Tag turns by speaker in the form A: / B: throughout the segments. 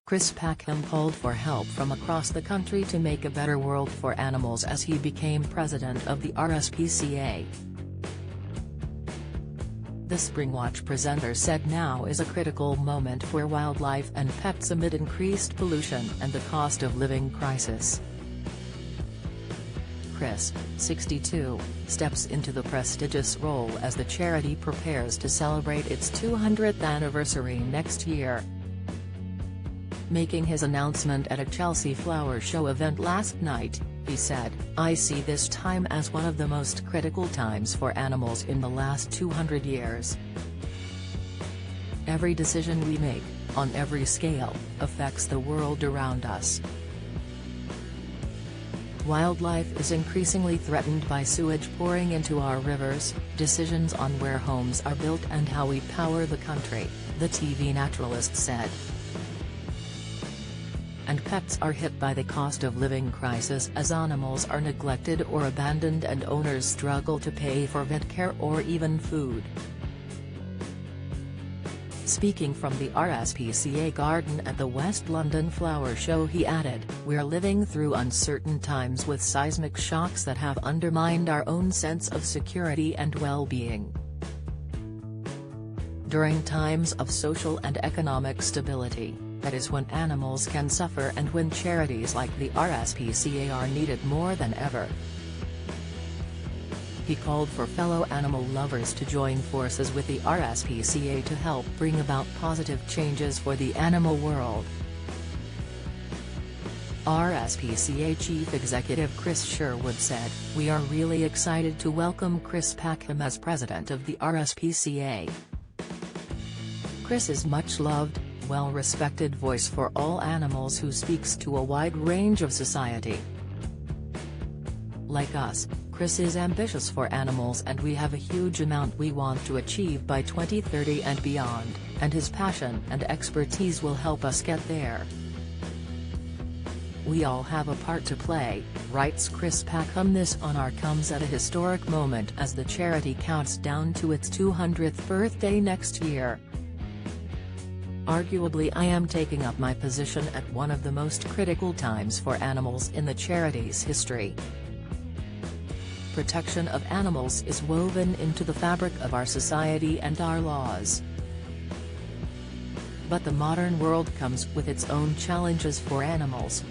A: Chris Packham called for help from across the country to make a better world for animals as he became president of the RSPCA. The Springwatch presenter said now is a critical moment for wildlife and pets amid increased pollution and the cost of living crisis. Chris, 62, steps into the prestigious role as the charity prepares to celebrate its 200th anniversary next year. Making his announcement at a Chelsea Flower Show event last night, he said, "I see this time as one of the most critical times for animals in the last 200 years. Every decision we make, on every scale, affects the world around us. Wildlife is increasingly threatened by sewage pouring into our rivers, decisions on where homes are built and how we power the country," the TV naturalist said. And pets are hit by the cost of living crisis as animals are neglected or abandoned and owners struggle to pay for vet care or even food. Speaking from the RSPCA garden at the West London Flower Show, he added, "We're living through uncertain times with seismic shocks that have undermined our own sense of security and well-being. During times of social and economic stability, that is when animals can suffer and when charities like the RSPCA are needed more than ever." He called for fellow animal lovers to join forces with the RSPCA to help bring about positive changes for the animal world. RSPCA Chief Executive Chris Sherwood said, "We are really excited to welcome Chris Packham as president of the RSPCA. Chris is much loved, well-respected voice for all animals who speaks to a wide range of society. Like us, Chris is ambitious for animals and we have a huge amount we want to achieve by 2030 and beyond, and his passion and expertise will help us get there. We all have a part to play," writes Chris Packham. This honor comes at a historic moment as the charity counts down to its 200th birthday next year. "Arguably I am taking up my position at one of the most critical times for animals in the charity's history. Protection of animals is woven into the fabric of our society and our laws. But the modern world comes with its own challenges for animals.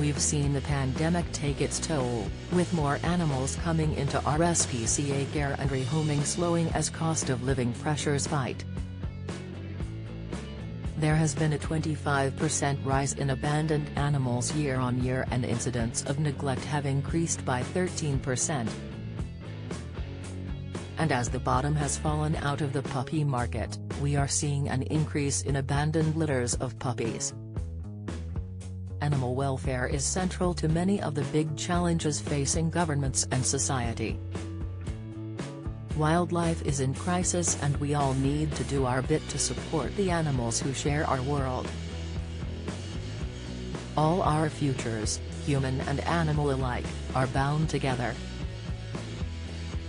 A: We've seen the pandemic take its toll, with more animals coming into RSPCA care and rehoming slowing as cost of living pressures bite. There has been a 25% rise in abandoned animals year-on-year and incidents of neglect have increased by 13%. And as the bottom has fallen out of the puppy market, we are seeing an increase in abandoned litters of puppies. Animal welfare is central to many of the big challenges facing governments and society. Wildlife is in crisis and we all need to do our bit to support the animals who share our world. All our futures, human and animal alike, are bound together.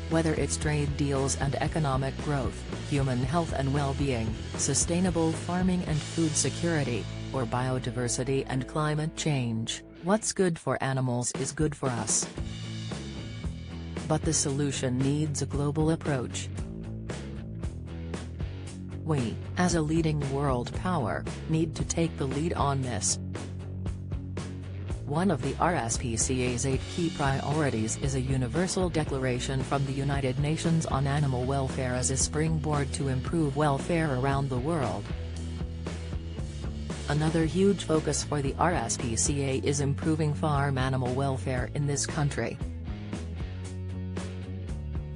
A: Whether it's trade deals and economic growth, human health and well-being, sustainable farming and food security, or biodiversity and climate change, what's good for animals is good for us. But the solution needs a global approach. We, as a leading world power, need to take the lead on this." One of the RSPCA's 8 key priorities is a universal declaration from the United Nations on animal welfare as a springboard to improve welfare around the world. Another huge focus for the RSPCA is improving farm animal welfare in this country.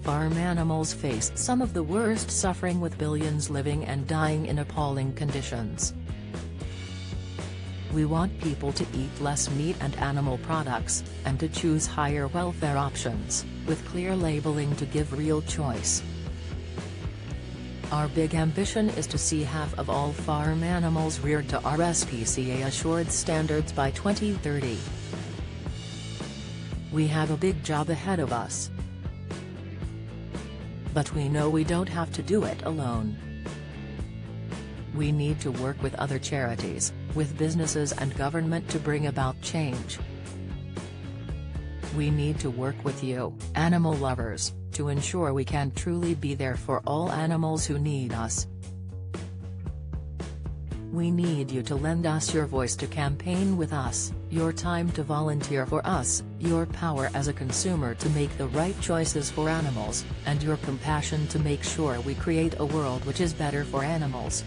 A: Farm animals face some of the worst suffering, with billions living and dying in appalling conditions. We want people to eat less meat and animal products, and to choose higher welfare options, with clear labeling to give real choice. Our big ambition is to see half of all farm animals reared to RSPCA assured standards by 2030. We have a big job ahead of us. But we know we don't have to do it alone. We need to work with other charities, with businesses and government to bring about change. We need to work with you, animal lovers, to ensure we can truly be there for all animals who need us. We need you to lend us your voice to campaign with us, your time to volunteer for us, your power as a consumer to make the right choices for animals, and your compassion to make sure we create a world which is better for animals.